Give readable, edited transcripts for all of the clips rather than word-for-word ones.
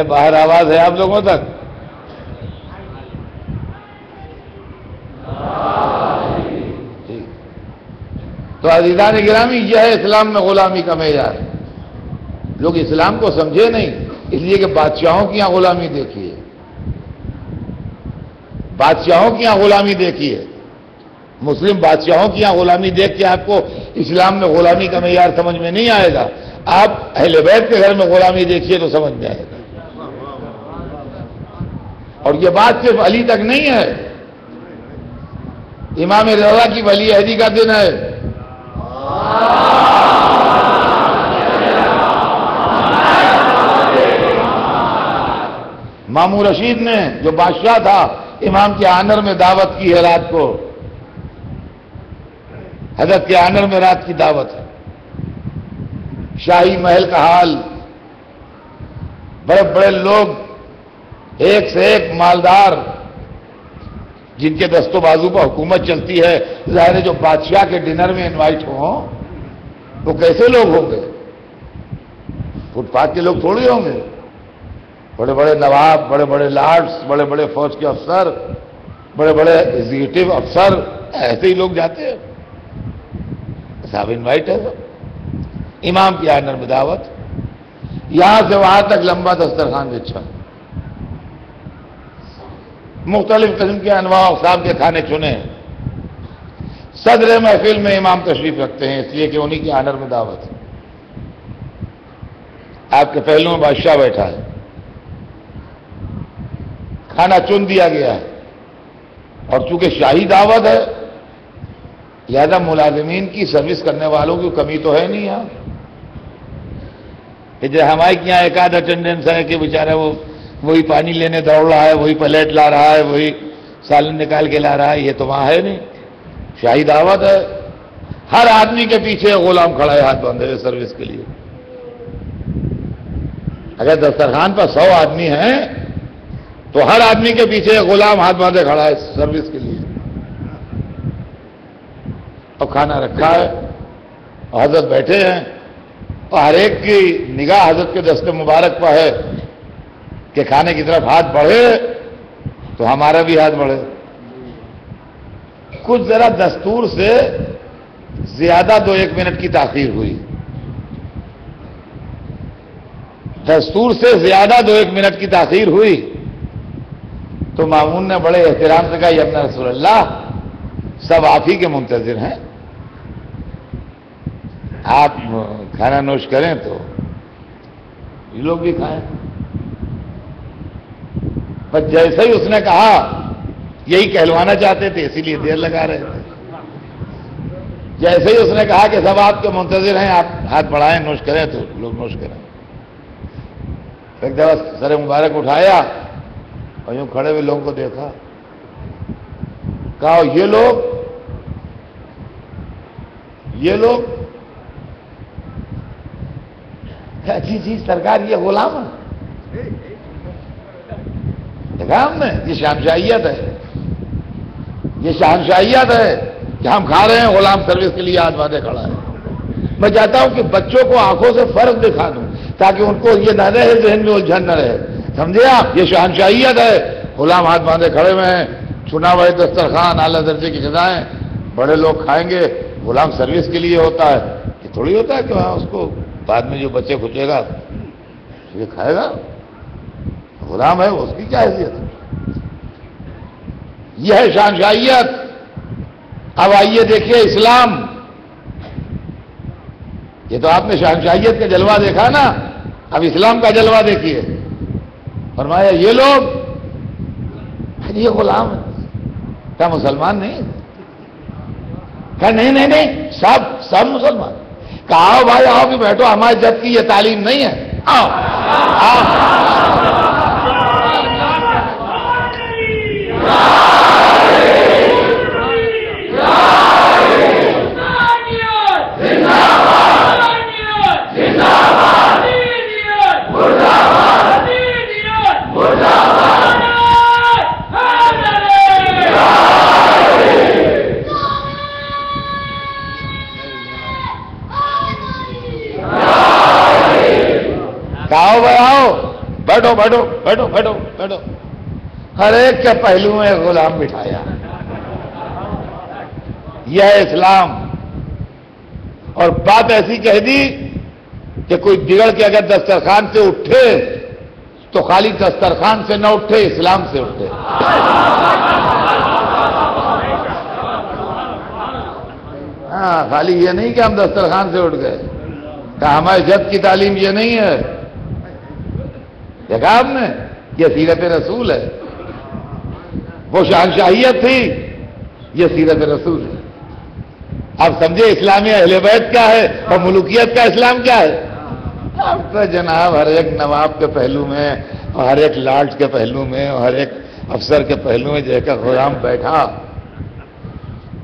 باہر آواز ہے آپ لوگوں تک؟ تو عزیزان گرامی، یہ ہے اسلام میں غلامی کا معیار۔ لوگ اسلام کو سمجھے نہیں، اس لیے کہ بادشاہوں کی یہاں غلامی دیکھی ہے، بادشاہوں کی یہاں غلامی دیکھی ہے، مسلم بادشاہوں کی یہاں غلامی دیکھ کے آپ کو اسلام میں غلامی کا معیار سمجھ میں نہیں آئے گا۔ آپ اہل بیت کے گھر میں غلامی دیکھیے تو سمجھ میں آئے گا۔ اور یہ بات صرف علی تک نہیں ہے، امام رضا کی ولی عہدی کا دن ہے۔ مامون رشید نے جو بادشاہ تھا امام کے آنر میں دعوت کی ہے رات کو، حضرت کے آنر میں رات کی دعوت ہے۔ شاہی محل کا حال، بڑے بڑے لوگ، ایک سے ایک مالدار، جن کے دست و بازو پر حکومت چلتی ہے، ظاہر ہے جو بادشاہ کے ڈنر میں انوائٹ ہوں وہ کیسے لوگ ہوں گے؟ فٹ پاتھ کے لوگ تھوڑی ہوں گے، بڑے بڑے نواب، بڑے بڑے لارڈس، بڑے بڑے فوج کے افسر، بڑے بڑے ایگزیکٹو افسر، ایسے ہی لوگ جاتے ہیں۔ صاحب انوائٹ ہے سب، امام کی آنر میں دعوت، یہاں سے وہاں تک لمبا دسترخوان بچھا، مختلف قسم کے انواع و اقسام کے کھانے چنے۔ صدر محفل میں امام تشریف رکھتے ہیں، اس لیے کہ انہی کی آنر میں دعوت ہے۔ آپ کے پہلو میں بادشاہ بیٹھا ہے، کھانا چن دیا گیا ہے، اور چونکہ شاہی دعوت ہے لہذا ملازمین کی سروس کرنے والوں کی کمی تو ہے نہیں یہاں۔ کہ جو ہمارے یہاں ایک آدھ اٹینڈنس ہے کہ بیچارہ وہی پانی لینے دوڑ رہا ہے، وہی پلیٹ لا رہا ہے، وہی سالن نکال کے لا رہا ہے، یہ تو وہاں ہے نہیں۔ شاہی دعوت ہے، ہر آدمی کے پیچھے غلام کھڑا ہے ہاتھ باندھے ہوئے سروس کے لیے۔ اگر دسترخوان پر 100 آدمی ہیں تو ہر آدمی کے پیچھے غلام ہاتھ باندھے کھڑا ہے سروس کے لیے۔ اور کھانا رکھا ہے اور حضرت بیٹھے ہیں، اور ہر ایک کی نگاہ حضرت کے دست مبارک پر ہے کہ کھانے کی طرف ہاتھ بڑھے تو ہمارا بھی ہاتھ بڑھے۔ کچھ ذرا دستور سے زیادہ 2-1 منٹ کی تاخیر ہوئی، دستور سے زیادہ 2-1 منٹ کی تاخیر ہوئی تو مامون نے بڑے احترام سے کہا یا ابن رسول اللہ، سب آپ ہی کے منتظر ہیں، آپ کھانا نوش کریں تو یہ لوگ بھی کھائیں۔ بس جیسے ہی اس نے کہا، یہی کہلوانا چاہتے تھے اسی لیے دیر لگا رہے تھے، جیسے ہی اس نے کہا کہ سب آپ کے منتظر ہیں، آپ ہاتھ بڑھائیں نوش کریں تو لوگ نوش کریں۔ ایک دفعہ سر مبارک اٹھایا اور یوں کھڑے ہوئے لوگوں کو دیکھا، کہا یہ لوگ جی جی سرکار یہ غلام ہے، دیکھا ہم نے، یہ شہنشاہیت ہے، یہ شہنشاہیت ہے کہ ہم کھا رہے ہیں، غلام سروس کے لیے ہاتھ باندھے کھڑا ہے۔ میں چاہتا ہوں کہ بچوں کو آنکھوں سے فرق دکھا دوں تاکہ ان کو یہ نہ رہے، ذہن میں الجھن نہ رہے، سمجھے آپ؟ یہ شہنشاہیت ہے، غلام ہاتھ باندھے کھڑے ہوئے ہیں، چنا ہوئے دسترخوان، اعلیٰ درجے کی غذائیں، بڑے لوگ کھائیں گے، غلام سروس کے لیے ہوتا ہے، یہ تھوڑی ہوتا ہے کہ وہاں اس کو بعد میں جو بچے کھچے گا یہ کھائے گا، غلام ہے اس کی کیا حیثیت ہے؟ یہ ہے شہنشاہیت۔ اب آئیے دیکھیے اسلام، یہ تو آپ نے شہنشاہیت کا جلوہ دیکھا نا، اب اسلام کا جلوہ دیکھیے۔ فرمایا یہ لوگ یہ غلام ہے، کیا مسلمان نہیں؟ کہا نہیں سب مسلمان۔ کہا آؤ بھائی آؤ کہ بیٹھو، ہمارے جب کی یہ تعلیم نہیں ہے، آؤ بیٹھو بیٹھو بیٹھو بیٹھو بیٹھو، ہر ایک کے پہلو میں غلام بٹھایا. یہ ہے اسلام. اور بات ایسی کہہ دی کہ کوئی بگڑ کے اگر دسترخوان سے اٹھے تو خالی دسترخوان سے نہ اٹھے، اسلام سے اٹھے. ہاں، خالی یہ نہیں کہ ہم دسترخوان سے اٹھ گئے. کہ ہمارے جد کی تعلیم یہ نہیں ہے. دیکھا آپ نے، یہ سیرت رسول ہے. وہ شہنشاہیت تھی، یہ سیرت رسول ہے. آپ سمجھے اسلامی اہل بیت کیا ہے اور ملوکیت کا اسلام کیا ہے. اب تو جناب ہر ایک نواب کے پہلو میں اور ہر ایک لاٹ کے پہلو میں اور ہر ایک افسر کے پہلو میں جے کا غلام بیٹھا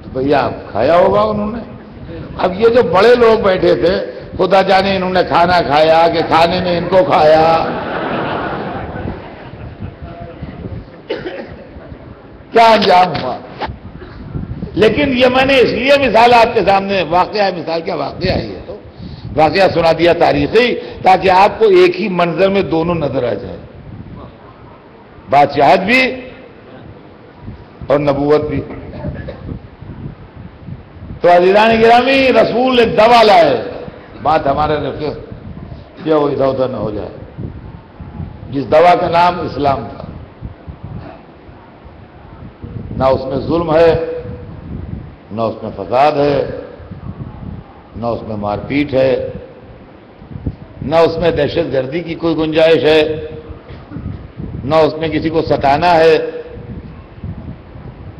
تو بھیا کھایا ہوگا انہوں نے. اب یہ جو بڑے لوگ بیٹھے تھے، خدا جانے انہوں نے کھانا کھایا کہ کھانے نے ان کو کھایا. کیا انجام ہوا. لیکن یہ میں نے اس لیے مثال آپ کے سامنے، واقعہ مثال کیا واقعہ ہے، یہ تو واقعہ سنا دیا تاریخی، تاکہ آپ کو ایک ہی منظر میں دونوں نظر آ جائے، بادشاہت بھی اور نبوت بھی. تو عزیزان گرامی، رسول ایک دوا لائے. بات ہمارے رکھے یہ وہ ادھر ادھر نہ ہو جائے. جس دوا کا نام اسلام تھا، نہ اس میں ظلم ہے، نہ اس میں فساد ہے، نہ اس میں مار پیٹ ہے، نہ اس میں دہشت گردی کی کوئی گنجائش ہے، نہ اس میں کسی کو ستانا ہے.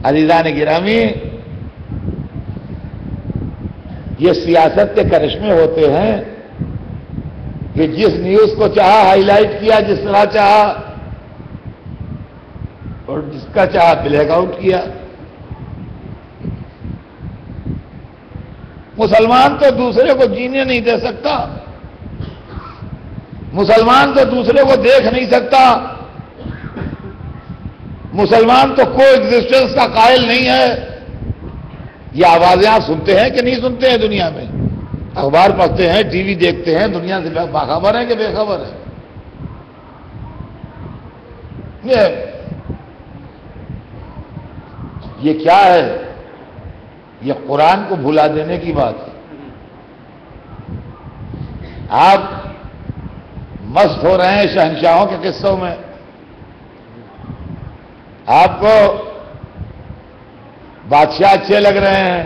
عزیزان گرامی، یہ سیاست کے کرشمے ہوتے ہیں کہ جس نیوز کو چاہا ہائی لائٹ کیا جس طرح چاہا، اور جس کا چاہا بلیک آؤٹ کیا. مسلمان تو دوسرے کو جینے نہیں دے سکتا، مسلمان تو دوسرے کو دیکھ نہیں سکتا، مسلمان تو کو ایگزسٹنس کا قائل نہیں ہے. یہ آوازیں آپ سنتے ہیں کہ نہیں سنتے ہیں؟ دنیا میں اخبار پڑھتے ہیں، ٹی وی دیکھتے ہیں، دنیا سے باخبر ہیں کہ بے خبر ہے؟ یہ کیا ہے؟ یہ قرآن کو بھلا دینے کی بات ہے. آپ مست ہو رہے ہیں شہنشاہوں کے قصوں میں، آپ کو بادشاہ اچھے لگ رہے ہیں،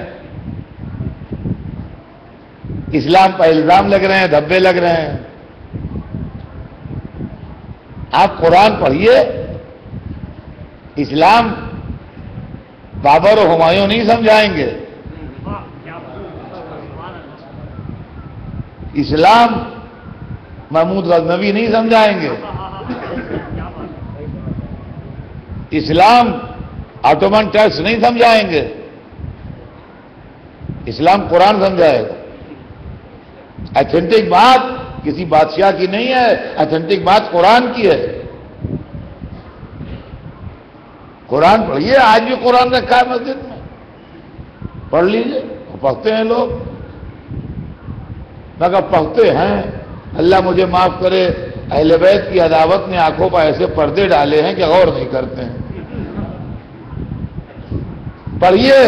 اسلام پر الزام لگ رہے ہیں، دھبے لگ رہے ہیں. آپ قرآن پڑھیے. اسلام بابر و ہمایوں نہیں سمجھائیں گے، اسلام محمود غزنوی نہیں سمجھائیں گے، اسلام آٹومن ٹیکس نہیں سمجھائیں گے. اسلام قرآن سمجھائے گا. ایتھینٹک بات کسی بادشاہ کی نہیں ہے، ایتھینٹک بات قرآن کی ہے. قرآن پڑھیے. آج بھی قرآن رکھا ہے مسجد میں، پڑھ لیجئے. پڑھتے ہیں لوگ، مگر پڑھتے ہیں. اللہ مجھے معاف کرے، اہل بیت کی عداوت نے آنکھوں پر ایسے پردے ڈالے ہیں کہ غور نہیں کرتے ہیں. پڑھیے.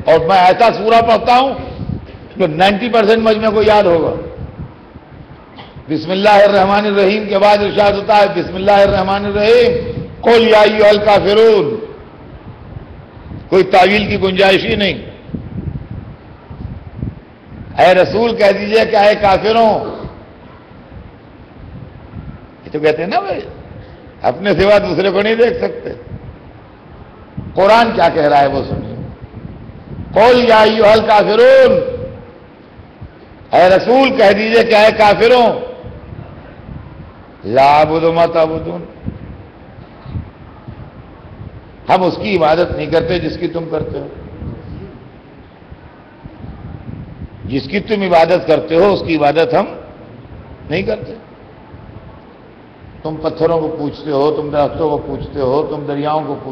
اور میں ایسا سورہ پڑھتا ہوں جو 90% مجمع کو یاد ہوگا. بسم اللہ الرحمن الرحیم کے بعد ارشاد ہوتا ہے بسم اللہ الرحمن الرحیم قل یا ایھا الکافرون. کوئی تعویل کی گنجائش ہی نہیں. اے رسول کہہ دیجئے کہ اے کافروں. یہ تو کہتے ہیں نا بھائی، اپنے سوا دوسرے کو نہیں دیکھ سکتے. قرآن کیا کہہ رہا ہے وہ سنیے. قل یا ایھا الکافرون. اے رسول کہہ دیجئے کہ اے کافروں، لا اعبد ما تعبدون. ہم اس کی عبادت نہیں کرتے جس کی تم کرتے ہو. جس کی تم عبادت کرتے ہو اس کی عبادت ہم نہیں کرتے. تم پتھروں کو پوچھتے ہو، تم درختوں کو پوچھتے ہو، تم دریاؤں کو پوچھتے